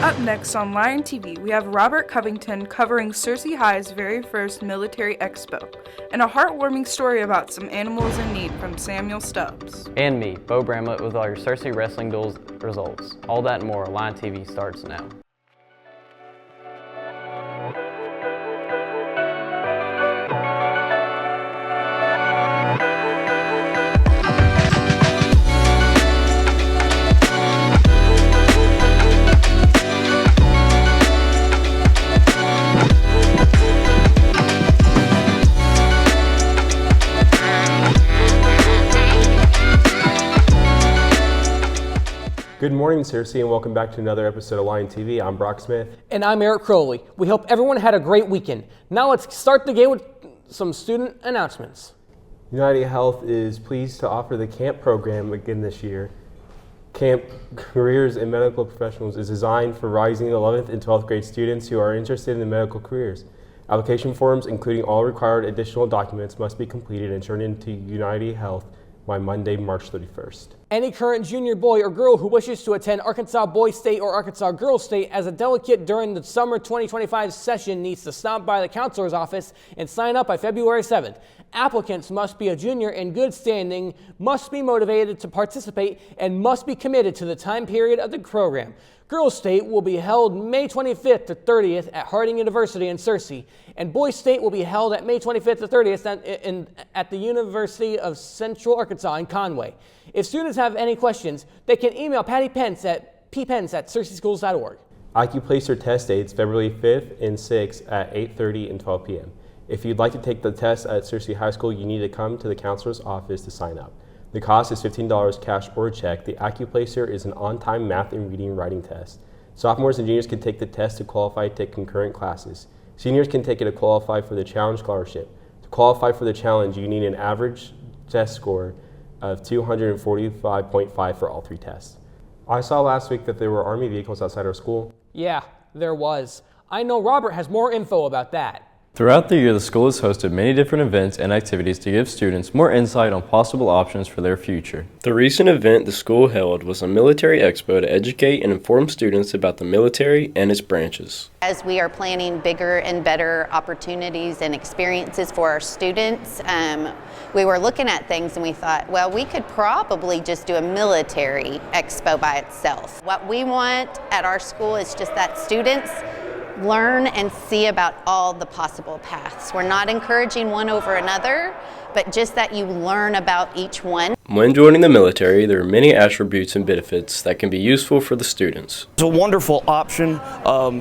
Up next on Lion TV, we have Robert Covington covering Searcy High's very first military expo, and a heartwarming story about some animals in need from Samuel Stubbs. And me, Bo Bramlett, with all your Searcy Wrestling Duels results. All that and more, Lion TV starts now. Good morning, Searcy, and welcome back to another episode of Lion TV. I'm Brock Smith. And I'm Eric Crowley. We hope everyone had a great weekend. Now let's start the game with some student announcements. United Health is pleased to offer the CAMP program again this year. CAMP Careers in Medical Professionals is designed for rising 11th and 12th grade students who are interested in the medical careers. Application forms, including all required additional documents, must be completed and turned into United Health by Monday, March 31st. Any current junior boy or girl who wishes to attend Arkansas Boys State or Arkansas Girls State as a delegate during the summer 2025 session needs to stop by the counselor's office and sign up by February 7th. Applicants must be a junior in good standing, must be motivated to participate, and must be committed to the time period of the program. Girls State will be held May 25th to 30th at Harding University in Searcy, and Boys State will be held at May 25th to 30th at the University of Central Arkansas in Conway. If students have any questions, they can email Patty Pence at ppence@searcyschools.org. AccuPlacer test dates February 5th and 6th at 8:30 and 12 p.m. If you'd like to take the test at Searcy High School, you need to come to the counselor's office to sign up. The cost is $15 cash or check. The AccuPlacer is an on-time math and reading and writing test. Sophomores and juniors can take the test to qualify to take concurrent classes. Seniors can take it to qualify for the Challenge Scholarship. To qualify for the challenge, you need an average test score of 245.5 for all three tests. I saw last week that there were Army vehicles outside our school. Yeah, there was. I know Robert has more info about that. Throughout the year, the school has hosted many different events and activities to give students more insight on possible options for their future. The recent event the school held was a military expo to educate and inform students about the military and its branches. As we are planning bigger and better opportunities and experiences for our students, we were looking at things and we thought, well, we could probably just do a military expo by itself. What we want at our school is just that students learn and see about all the possible paths. We're not encouraging one over another, but just that you learn about each one. When joining the military, there are many attributes and benefits that can be useful for the students. It's a wonderful option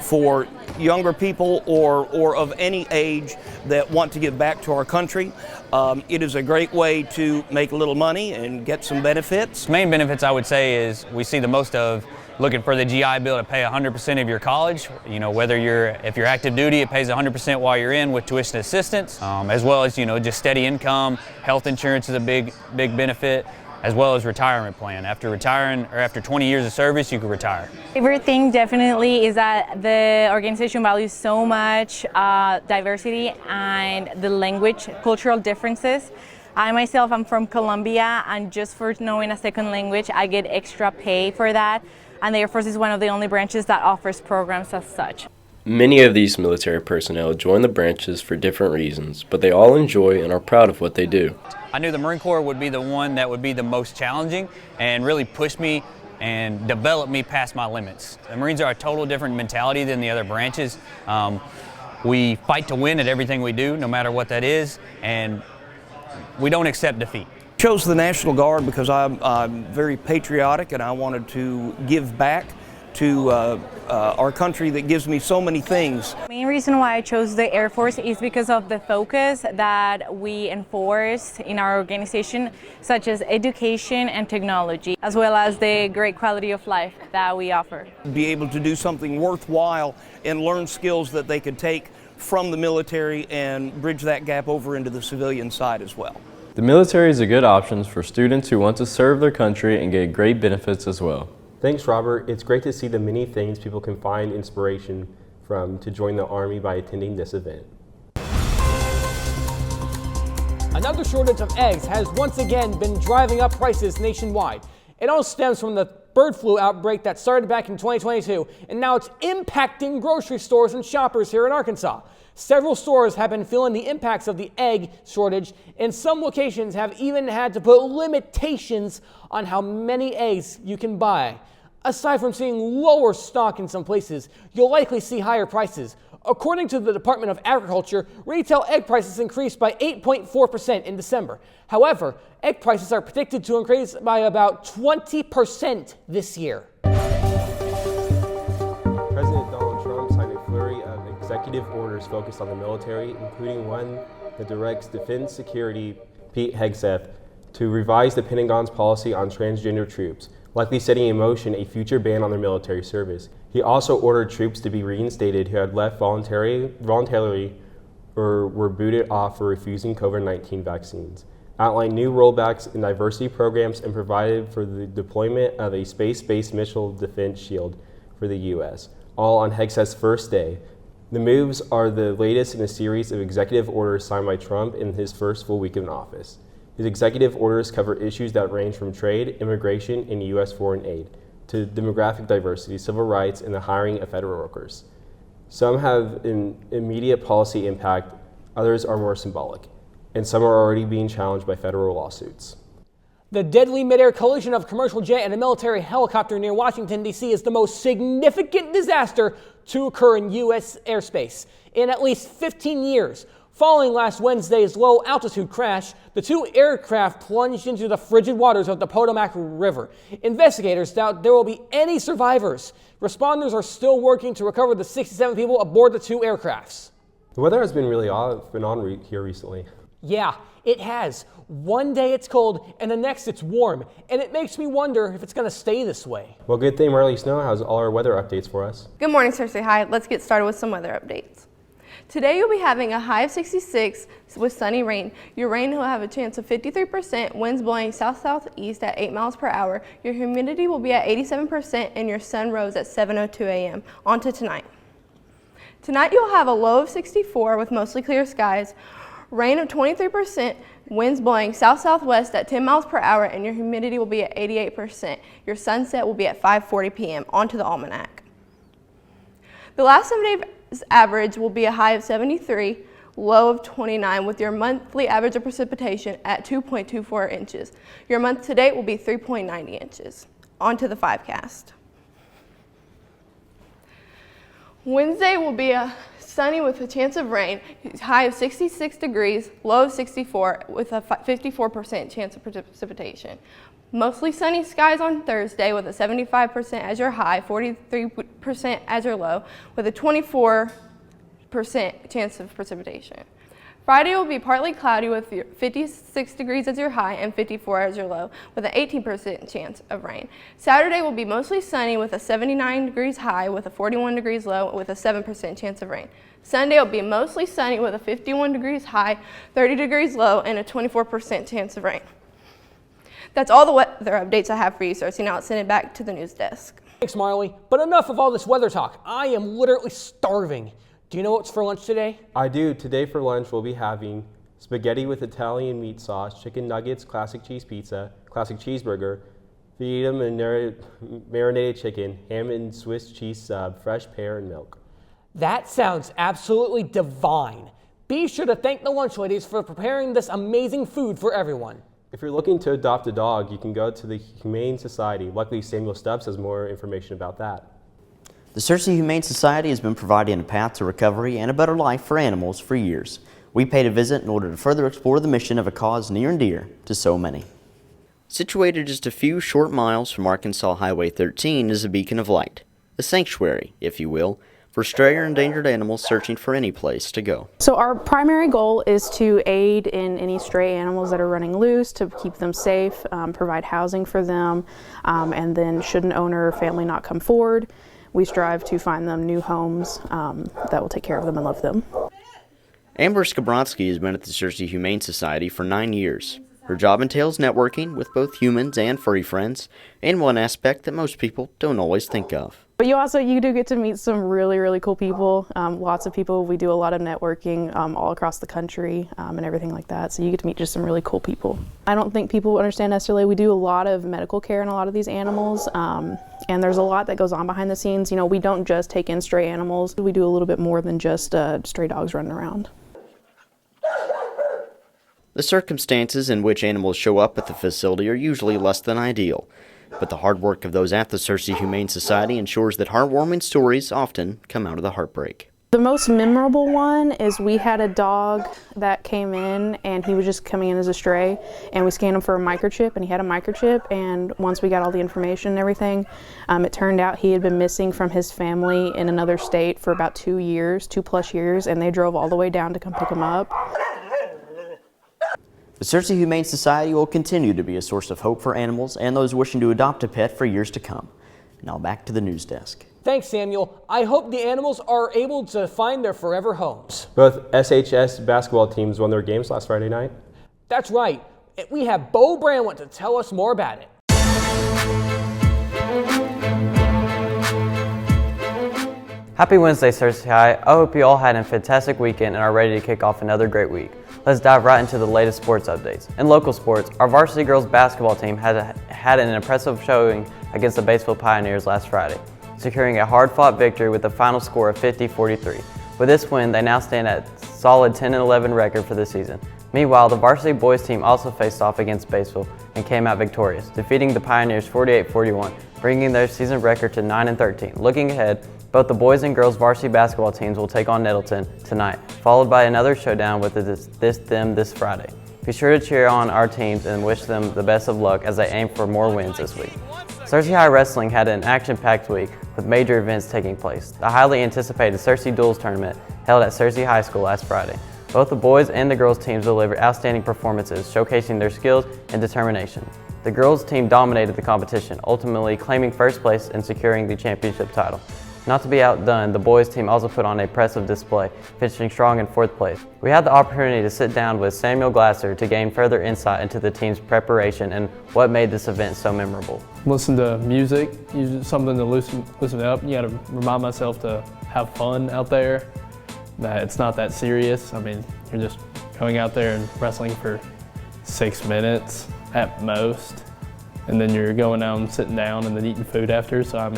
for younger people or of any age that want to give back to our country. It is a great way to make a little money and get some benefits. Main benefits I would say is we see the most of looking for the GI Bill to pay 100% of your college. You know, if you're active duty, it pays 100% while you're in with tuition assistance, as well as, just steady income. Health insurance is a big benefit, as well as retirement plan. After retiring or after 20 years of service, you can retire. Favorite thing definitely is that the organization values so much diversity and the language, cultural differences. I myself am from Colombia, and just for knowing a second language, I get extra pay for that. And the Air Force is one of the only branches that offers programs as such. Many of these military personnel join the branches for different reasons, but they all enjoy and are proud of what they do. I knew the Marine Corps would be the one that would be the most challenging and really push me and develop me past my limits. The Marines are a total different mentality than the other branches. We fight to win at everything we do, no matter what that is, and we don't accept defeat. Chose the National Guard because I'm very patriotic and I wanted to give back to our country that gives me so many things. The main reason why I chose the Air Force is because of the focus that we enforce in our organization, such as education and technology, as well as the great quality of life that we offer. Be able to do something worthwhile and learn skills that they could take from the military and bridge that gap over into the civilian side as well. The military is a good option for students who want to serve their country and get great benefits as well. Thanks, Robert. It's great to see the many things people can find inspiration from to join the Army by attending this event. Another shortage of eggs has once again been driving up prices nationwide. It all stems from the bird flu outbreak that started back in 2022, and now it's impacting grocery stores and shoppers here in Arkansas. Several stores have been feeling the impacts of the egg shortage, and some locations have even had to put limitations on how many eggs you can buy. Aside from seeing lower stock in some places, you'll likely see higher prices. According to the Department of Agriculture, retail egg prices increased by 8.4% in December. However, egg prices are predicted to increase by about 20% this year. President Donald Trump signed a flurry of executive orders focused on the military, including one that directs Defense Secretary Pete Hegseth to revise the Pentagon's policy on transgender troops, likely setting in motion a future ban on their military service. He also ordered troops to be reinstated who had left voluntarily or were booted off for refusing COVID-19 vaccines, outlined new rollbacks in diversity programs, and provided for the deployment of a space-based missile defense shield for the U.S., all on Hegseth's first day. The moves are the latest in a series of executive orders signed by Trump in his first full week in office. His executive orders cover issues that range from trade, immigration, and U.S. foreign aid, to demographic diversity, civil rights, and the hiring of federal workers. Some have an immediate policy impact, others are more symbolic, and some are already being challenged by federal lawsuits. The deadly midair collision of a commercial jet and a military helicopter near Washington, D.C. is the most significant disaster to occur in U.S. airspace in at least 15 years. Following last Wednesday's low-altitude crash, the two aircraft plunged into the frigid waters of the Potomac River. Investigators doubt there will be any survivors. Responders are still working to recover the 67 people aboard the two aircrafts. The weather has been really off and on here recently. Yeah, it has. One day it's cold, and the next it's warm, and it makes me wonder if it's going to stay this way. Well, good thing Marley Snow has all our weather updates for us. Good morning, Cersei High. Let's get started with some weather updates. Today you'll be having a high of 66 with sunny rain. Your rain will have a chance of 53%, winds blowing south-southeast at 8 miles per hour. Your humidity will be at 87%, and your sun rose at 7:02 a.m. On to tonight. Tonight you'll have a low of 64 with mostly clear skies, rain of 23%, winds blowing south-southwest at 10 miles per hour, and your humidity will be at 88%. Your sunset will be at 5:40 p.m. On to the almanac. The last 7 days average will be a high of 73, low of 29, with your monthly average of precipitation at 2.24 inches. Your month to date will be 3.90 inches. On to the 5cast. Wednesday will be sunny with a chance of rain, high of 66 degrees, low of 64, with a 54% chance of precipitation. Mostly sunny skies on Thursday with a 75% as your high, 43% as your low, with a 24% chance of precipitation. Friday will be partly cloudy with 56 degrees as your high and 54 as your low, with an 18% chance of rain. Saturday will be mostly sunny with a 79 degrees high with a 41 degrees low, with a 7% chance of rain. Sunday will be mostly sunny with a 51 degrees high, 30 degrees low, and a 24% chance of rain. That's all the weather updates I have for you, Cersei. Now let's send it back to the news desk. Thanks, Marley. But enough of all this weather talk. I am literally starving. Do you know what's for lunch today? I do. Today for lunch we'll be having spaghetti with Italian meat sauce, chicken nuggets, classic cheese pizza, classic cheeseburger, fajita and marinated chicken, ham and Swiss cheese sub, fresh pear and milk. That sounds absolutely divine. Be sure to thank the lunch ladies for preparing this amazing food for everyone. If you're looking to adopt a dog, you can go to the Humane Society. Luckily, Samuel Stubbs has more information about that. The Cersei Humane Society has been providing a path to recovery and a better life for animals for years. We paid a visit in order to further explore the mission of a cause near and dear to so many. Situated just a few short miles from Arkansas Highway 13 is a beacon of light, a sanctuary, if you will, for stray or endangered animals searching for any place to go. So our primary goal is to aid in any stray animals that are running loose, to keep them safe, provide housing for them, and then should an owner or family not come forward, we strive to find them new homes that will take care of them and love them. Amber Skabronsky has been at the Cersei Humane Society for 9 years. Her job entails networking with both humans and furry friends, and one aspect that most people don't always think of. But you do get to meet some really cool people, lots of people. We do a lot of networking all across the country and everything like that. So you get to meet just some really cool people. I don't think people understand necessarily. We do a lot of medical care in a lot of these animals, and there's a lot that goes on behind the scenes. You know, we don't just take in stray animals. We do a little bit more than just stray dogs running around. The circumstances in which animals show up at the facility are usually less than ideal, but the hard work of those at the Searcy Humane Society ensures that heartwarming stories often come out of the heartbreak. The most memorable one is we had a dog that came in, and he was just coming in as a stray, and we scanned him for a microchip, and he had a microchip, and once we got all the information and everything, it turned out he had been missing from his family in another state for about 2+ years, and they drove all the way down to come pick him up. The Searcy Humane Society will continue to be a source of hope for animals and those wishing to adopt a pet for years to come. Now back to the news desk. Thanks, Samuel. I hope the animals are able to find their forever homes. Both SHS basketball teams won their games last Friday night. That's right. We have Bo Branwent to tell us more about it. Happy Wednesday, Searcy High. I hope you all had a fantastic weekend and are ready to kick off another great week. Let's dive right into the latest sports updates. In local sports, our varsity girls basketball team had an impressive showing against the Batesville Pioneers last Friday, securing a hard-fought victory with a final score of 50-43. With this win, they now stand at a solid 10-11 record for the season. Meanwhile, the varsity boys team also faced off against Batesville and came out victorious, defeating the Pioneers 48-41, bringing their season record to 9-13. Looking ahead, both the boys and girls varsity basketball teams will take on Nettleton tonight, followed by another showdown with them this Friday. Be sure to cheer on our teams and wish them the best of luck as they aim for more wins this week. Searcy High Wrestling had an action-packed week with major events taking place. The highly anticipated Searcy Duels tournament held at Searcy High School last Friday. Both the boys and the girls teams delivered outstanding performances, showcasing their skills and determination. The girls team dominated the competition, ultimately claiming first place and securing the championship title. Not to be outdone, the boys team also put on an impressive display, finishing strong in 4th place. We had the opportunity to sit down with Samuel Glasser to gain further insight into the team's preparation and what made this event so memorable. Listen to music, use something to loosen up. You got to remind myself to have fun out there, that it's not that serious. I mean, you're just going out there and wrestling for 6 minutes at most, and then you're going out and sitting down and then eating food after. So I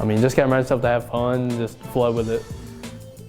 mean, just got to remind yourself to have fun, just flow with it.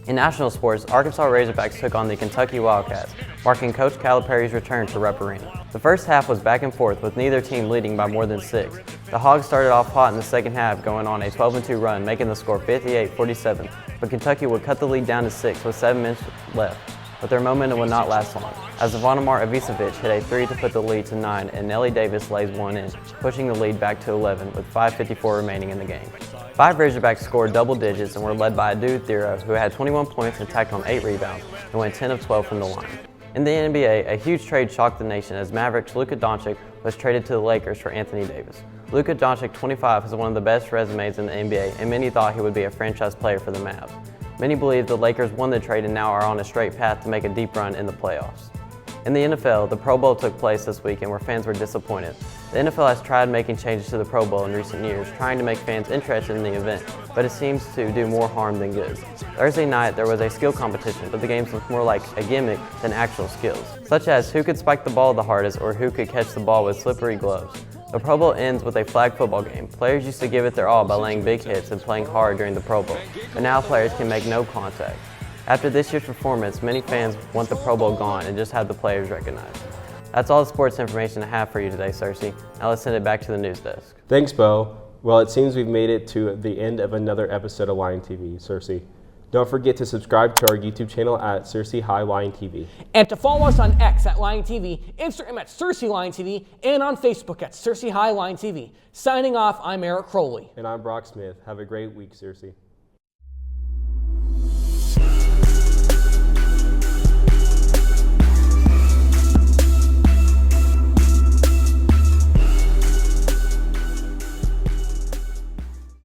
In national sports, Arkansas Razorbacks took on the Kentucky Wildcats, marking Coach Calipari's return to Rupp Arena. The first half was back and forth with neither team leading by more than 6. The Hogs started off hot in the second half, going on a 12-2 run, making the score 58-47, but Kentucky would cut the lead down to 6 with 7 minutes left. But their momentum would not last long, as Ivonimar Ivicevic hit a 3 to put the lead to 9, and Nellie Davis lays one in, pushing the lead back to 11 with 5:54 remaining in the game. 5 Razorbacks scored double digits and were led by Adu Thero, who had 21 points and tacked on 8 rebounds and went 10 of 12 from the line. In the NBA, a huge trade shocked the nation as Mavericks' Luka Doncic was traded to the Lakers for Anthony Davis. Luka Doncic, 25, has one of the best resumes in the NBA, and many thought he would be a franchise player for the Mavs. Many believe the Lakers won the trade and now are on a straight path to make a deep run in the playoffs. In the NFL, the Pro Bowl took place this weekend where fans were disappointed. The NFL has tried making changes to the Pro Bowl in recent years, trying to make fans interested in the event, but it seems to do more harm than good. Thursday night, there was a skill competition, but the games looked more like a gimmick than actual skills, such as who could spike the ball the hardest or who could catch the ball with slippery gloves. The Pro Bowl ends with a flag football game. Players used to give it their all by laying big hits and playing hard during the Pro Bowl, but now players can make no contact. After this year's performance, many fans want the Pro Bowl gone and just have the players recognized. That's all the sports information I have for you today, Searcy. Now let's send it back to the news desk. Thanks, Bo. Well, it seems we've made it to the end of another episode of Lion TV, Searcy. Don't forget to subscribe to our YouTube channel at Searcy High Lion TV. And to follow us on X at Lion TV, Instagram at Searcy Lion TV, and on Facebook at Searcy High Lion TV. Signing off, I'm Eric Crowley. And I'm Brock Smith. Have a great week, Searcy.